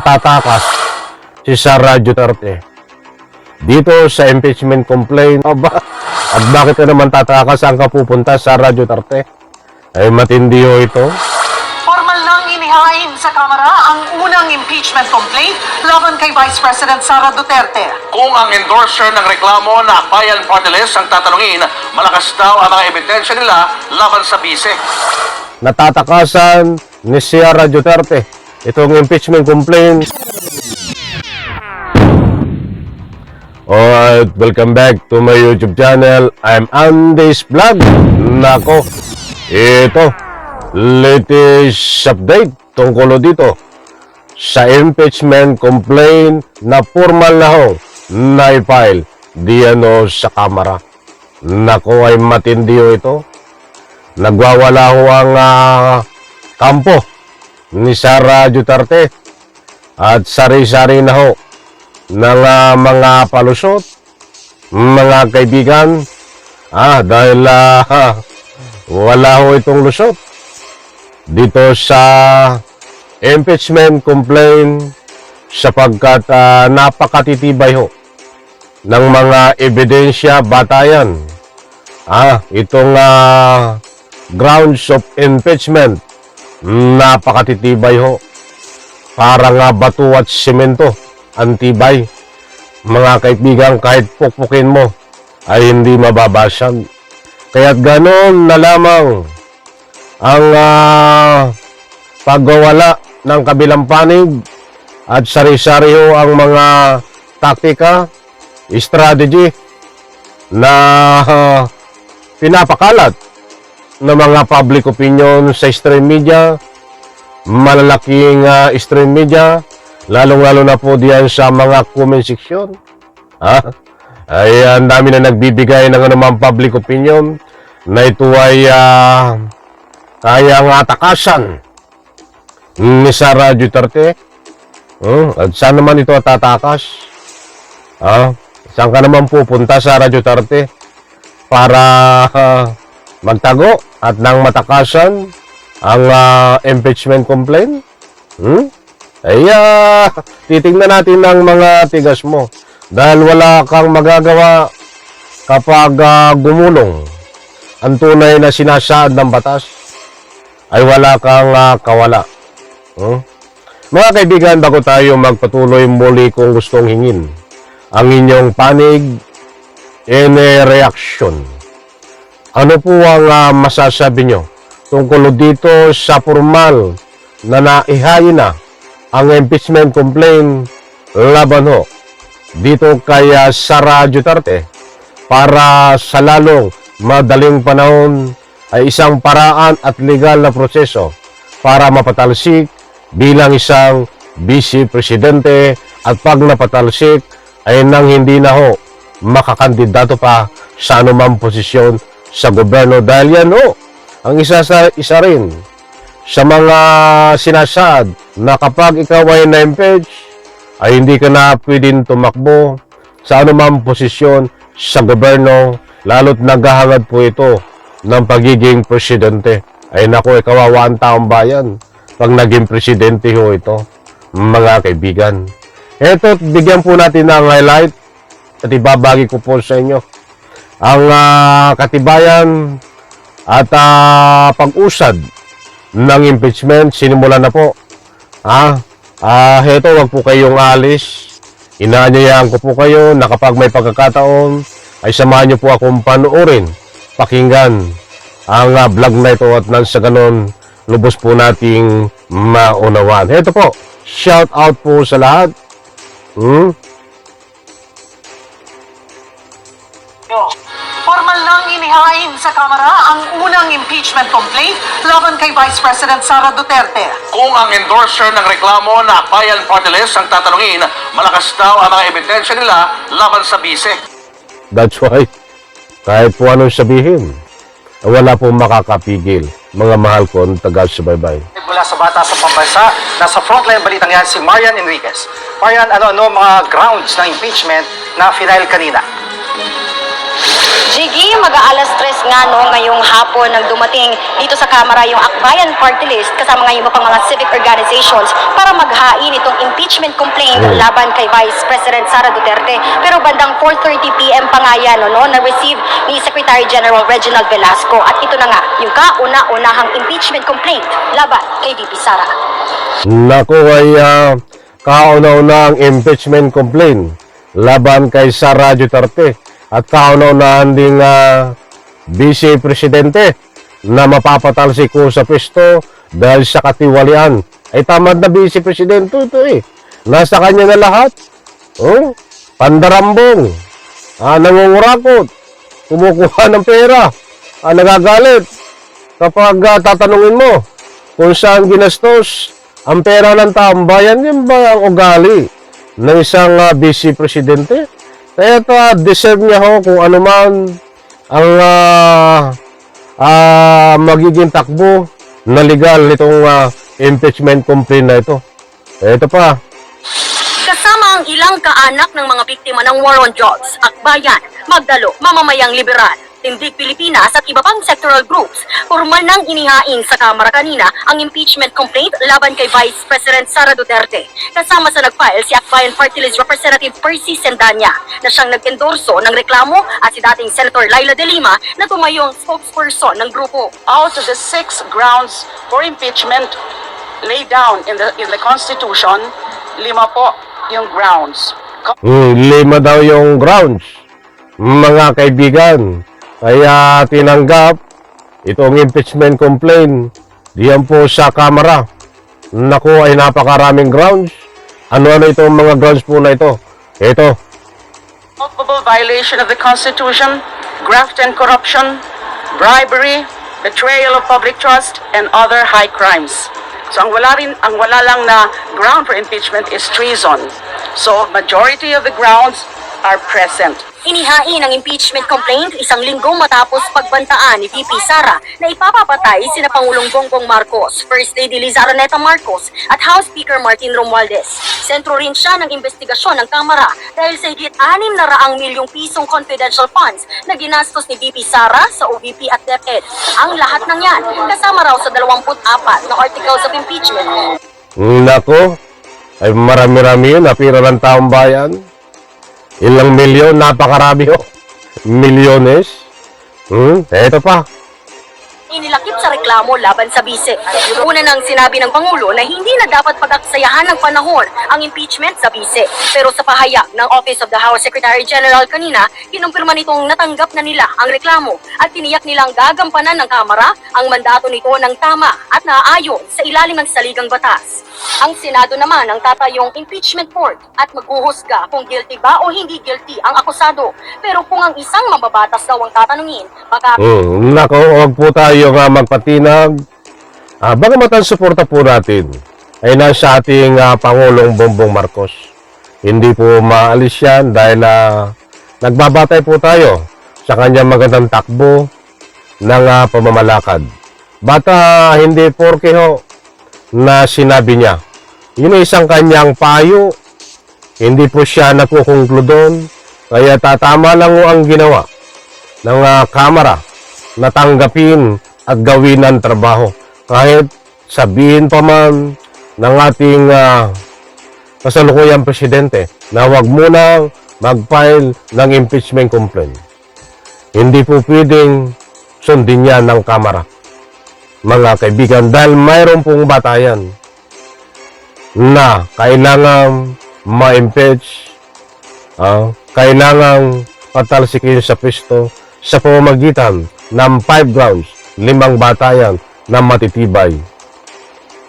natatakas si Sara Duterte dito sa impeachment complaint. Aba, at bakit na naman tatakas ang kapupunta Sara Duterte? Ay matindi ho ito. Formal nang inihain sa Kamara ang unang impeachment complaint laban kay Vice President Sara Duterte. Kung ang endorser ng reklamo na Bayan Party List ang tatanungin, malakas daw ang mga ebidensya nila laban sa bise. Natatakasan ni Sara Duterte itong impeachment complaint. Alright, welcome back to my YouTube channel. I'm Andy's Vlog. Nako, ito, latest update tungkol dito sa impeachment complaint na formal na ho na i-file diyan sa Kamara. Nako, ay matindi ho ito. Nagwawala ho ang kampo ni Sara Duterte at sari-sari na ho ng mga palusot, mga kaibigan, dahil wala ho itong lusot dito sa impeachment complaint sapagkat napakatitibay ho ng mga ebidensya batayan. Itong grounds of impeachment, napakatitibay ho. Parang bato at simento, antibay. Mga kaibigan, kahit pukpukin mo ay hindi mababasag. Kaya't ganon na lamang ang pagwawala ng kabilang panig at sari-sari ho ang mga taktika, strategy na pinapakalat ng mga public opinion sa stream media, malalaking stream media, lalong-lalo na po diyan sa mga comment section. Ay ang dami na nagbibigay ng anumang public opinion na ito ay kayang atakasan ni Sara Duterte. At saan naman ito tatakas? Saan ka naman pupunta, Sara Duterte, para magtago at nang matakasan ang impeachment complaint? Titingnan natin ang mga tigas mo dahil wala kang magagawa kapag gumulong ang tunay na sinasaad ng batas ay wala kang kawala. Mga kaibigan, bago tayo magpatuloy, muli kong gustong hingin ang inyong panig in reaction. Ano po ang masasabi nyo tungkol dito sa formal na naihain na ang impeachment complaint laban ho dito kay Sara Duterte para sa lalong madaling panahon ay isang paraan at legal na proseso para mapatalsik bilang isang vice presidente at pag napatalsik ay nang hindi na ho makakandidato pa sa anumang posisyon sa gobyerno dahil yan ho ang isa rin sa mga sinasad na kapag ikaw ay na-impeach ay hindi ka na pwedeng tumakbo sa anumang posisyon sa gobyerno, lalo't naghahangad po ito ng pagiging presidente. Ay naku, kawawa ang taong bayan pag naging presidente ho ito, mga kaibigan. Ito, bigyan po natin ng highlight at ibabagi ko po sa inyo ang katibayan at pag-usad ng impeachment. Sinimulan na po. Heto, wag po kayong alis. Inaanyayahan ko po kayo na kapag may pagkakataon ay samahan niyo po akong panoorin, pakinggan ang vlog na ito at nang sa ganon lubos po nating maunawan. Heto po, shout out po sa lahat. Formal nang inihain sa Kamara ang unang impeachment complaint laban kay Vice President Sara Duterte. Kung ang endorser ng reklamo na Bayan Party List ang tatanungin, malakas daw ang mga ebidensya nila laban sa bise. That's why, kahit po anong sabihin, wala pong makakapigil. Mga mahal kong taga-subaybay. Mula sa Bata sa Pambansa, nasa frontline balitang yan si Marian Enriquez. Marian, ano mga grounds ng impeachment na final kanina? Jiggy, mag-aalas 3 nga no, ngayong hapon nang dumating dito sa Kamara yung Akbayan Party List kasama nga yung iba pang mga civic organizations para maghain itong impeachment complaint laban kay Vice President Sara Duterte. Pero bandang 4:30 PM pa nga yan no, na-receive ni Secretary General Reginald Velasco at ito na nga yung kauna-unahang impeachment complaint laban kay VP Sara. Naku ay kauna-unahang impeachment complaint laban kay Sara Duterte at kauna-unahan ding Vice Presidente na mapapatalsik ko sa pwesto dahil sa katiwalian. Ay tamad na Vice Presidente ito eh. Nasa kanya na lahat. Oh, pandarambong. Nangungurakot. Kumukuha ng pera. Nagagalit. Kapag tatanungin mo kung saan ginastos ang pera ng taong bayan, yun ba ang ugali ng isang Vice Presidente? Kaya deserve niya ho kung ano man ang magiging takbo na legal nitong impeachment complaint na ito. Ito pa. Kasama ang ilang kaanak ng mga biktima ng war on drugs, Akbayan, Magdalo, Mamamayang Liberal, Tindig Pilipinas at iba pang sectoral groups, formal nang inihain sa Kamara kanina ang impeachment complaint laban kay Vice President Sara Duterte. Kasama sa nag-file si Akbayan Party List Representative Percy Sendanya na siyang nag-endorso ng reklamo at si dating Senator Laila De Lima na tumayong spokesperson ng grupo. Out of the 6 grounds for impeachment laid down in the Constitution, 5 po yung grounds. 5 daw yung grounds, mga kaibigan. Kaya tinanggap itong impeachment complaint diyan po sa Kamara. Naku ay napakaraming grounds. Ano-ano itong mga grounds po na ito? Ito. Culpable violation of the Constitution, graft and corruption, bribery, betrayal of public trust, and other high crimes. So ang wala lang na ground for impeachment is treason. So majority of the grounds are present. Inihain ang impeachment complaint isang linggo matapos pagbantaan ni VP Sara na ipapapatay sina Pangulong Bongbong Marcos, First Lady Liza Araneta Marcos at House Speaker Martin Romualdez. Sentro rin siya ng investigasyon ng Kamara dahil sa higit 600 milyong pisong confidential funds na ginastos ni VP Sara sa OVP at DepEd. Ang lahat ng yan kasama raw sa 24 na articles of impeachment. Nako, ay marami-rami yun, napira ng taong bayan. Ilang milyon, napakarami ho. Milyones. Ito pa. Inilakip sa reklamo laban sa bise. Una nang sinabi ng Pangulo na hindi na dapat pag-aksayahan ng panahon ang impeachment sa bise. Pero sa pahayag ng Office of the House Secretary General kanina, kinumpirma nitong natanggap na nila ang reklamo at tiniyak nilang gagampanan ng Kamara ang mandato nito ng tama at naaayon sa ilalim ng saligang batas. Ang Senado naman ang tatayong impeachment court at maghuhusga kung guilty ba o hindi guilty ang akusado. Pero kung ang isang mababatas daw ang tatanungin, baka... Nako, huwag po tayo magpatinag. Bagamat ang suporta po natin ay nasa ating Pangulong Bongbong Marcos. Hindi po maalis yan dahil nagbabatay po tayo sa kanyang magandang takbo ng pamamalakad. Bata hindi porke ho na sinabi niya. Yun ay isang kanyang payo. Hindi po siya nagkukonkludon. Kaya tatama lang ang ginawa ng Kamara na tanggapin at gawin ang trabaho. Kahit sabihin pa man ng ating kasalukuyang presidente na wag muna mag-file ng impeachment complaint. Hindi po pwedeng sundin yan ng Kamara, mga kaibigan, dahil mayroon pong batayan na kailangan ma-impeach, kailangan patalsikin sa pwesto sa pamamagitan ng 5 grounds, 5 batayan na matitibay,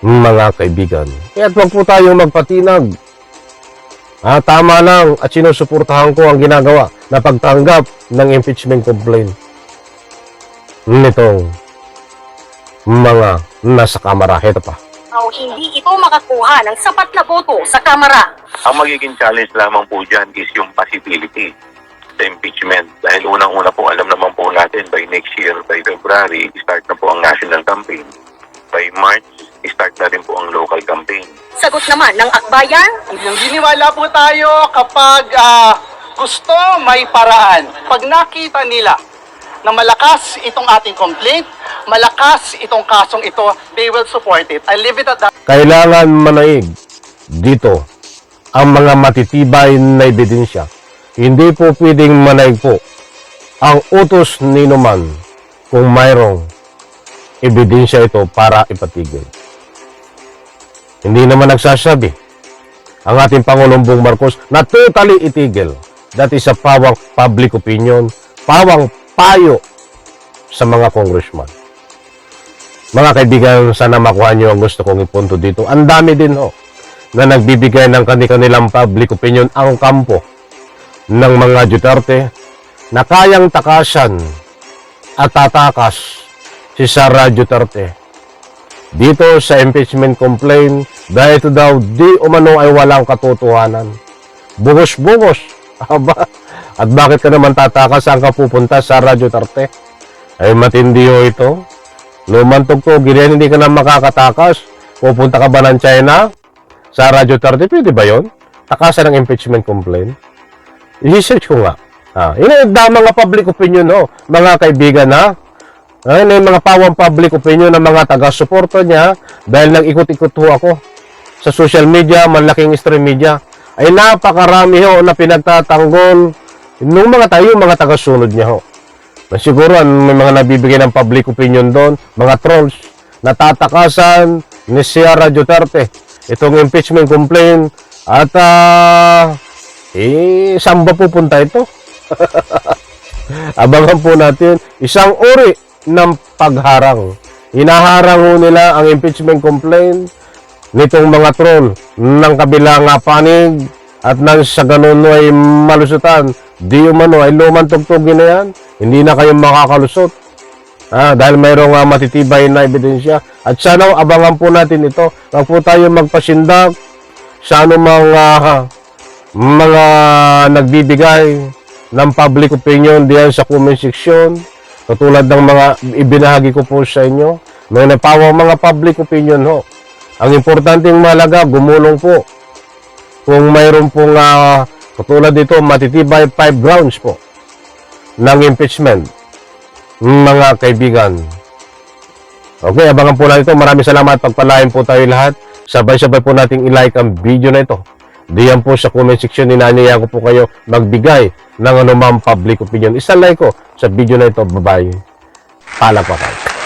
mga kaibigan. Kaya huwag po tayong magpatinag. Tama lang at sinusuportahan ko ang ginagawa na pagtanggap ng impeachment complaint nitong mga nasa Kamara. Ito pa. Hindi ito makakuha ng sapat na boto sa Kamara. Ang magiging challenge lamang po dyan is yung possibility sa impeachment. Dahil unang-una po, alam naman po natin, by next year, by February, start na po ang national campaign. By March, start na rin po ang local campaign. Sagot naman ng Akbayan, Naniniwala po tayo kapag gusto may paraan. Pag nakita nila na malakas itong ating complaint, malakas itong kasong ito, they will support it. I leave it at that. Kailangan manaig dito ang mga matitibay na ebidensya. Hindi po pwedeng manaig po ang utos ni Numan kung mayroong ebidensya ito para ipatigil. Hindi naman nagsasabi ang ating Pangulong Bong Marcos na totally itigil. That is a pawang public opinion, pawang payo sa mga congressman. Mga kaibigan, sana makuha nyo ang gusto kong ipunto dito. Ang dami din na nagbibigay ng kanilang public opinion ang kampo ng mga Duterte na kayang takasan at tatakas si Sara Duterte dito sa impeachment complaint dahil ito daw di umano ay walang katotohanan. Bugos-bugos. Aba, at bakit ka naman tatakas? Saan ka pupunta, Sara Duterte? Ay matindi ito. Lumantog to, ganyan hindi ka na makakatakas. Pupunta ka ba ng China? Sara Duterte, pwede ba yun? Takasan ng impeachment complaint? I-research ko nga. Yun ang mga public opinion, mga kaibigan, Ayun yung mga pawang public opinion ng mga taga-suporta niya dahil nag-ikot-ikot ako sa social media, malaking stream media. Ay napakarami na pinagtatanggol nung mga taga-sunod niya Na siguro may mga nabibigay ng public opinion doon, mga trolls, natatakasan ni Sara Duterte itong impeachment complaint at saan ba pupunta ito? Abangan po natin isang uri ng pagharang. Hinaharang nila ang impeachment complaint nitong mga troll ng kabilang panig at nang sa ganun ay malusutan. Di umano ay lumang tugtugin na yan. Hindi na kayo makakalusot. Dahil mayroong matitibay na ebidensya. At sana abangan po natin ito. Huwag po tayo magpasindak sa anumang mga nagbibigay ng public opinion diyan sa comment section. Katulad ng mga ibinahagi ko po sa inyo. May napawang mga public opinion Ang importanteng mahalaga, gumulong po. Kung mayroon pong katulad dito, matitibay 5 grounds po ng impeachment, mga kaibigan. Okay, abangan po natin ito. Maraming salamat. Pagpalain po tayo lahat. Sabay-sabay po nating i-like ang video na ito. Diyan po sa comment section, ninanaya ko po kayo magbigay ng anumang public opinion. Isa like ko sa video na ito. Bye-bye. Pala pa kayo.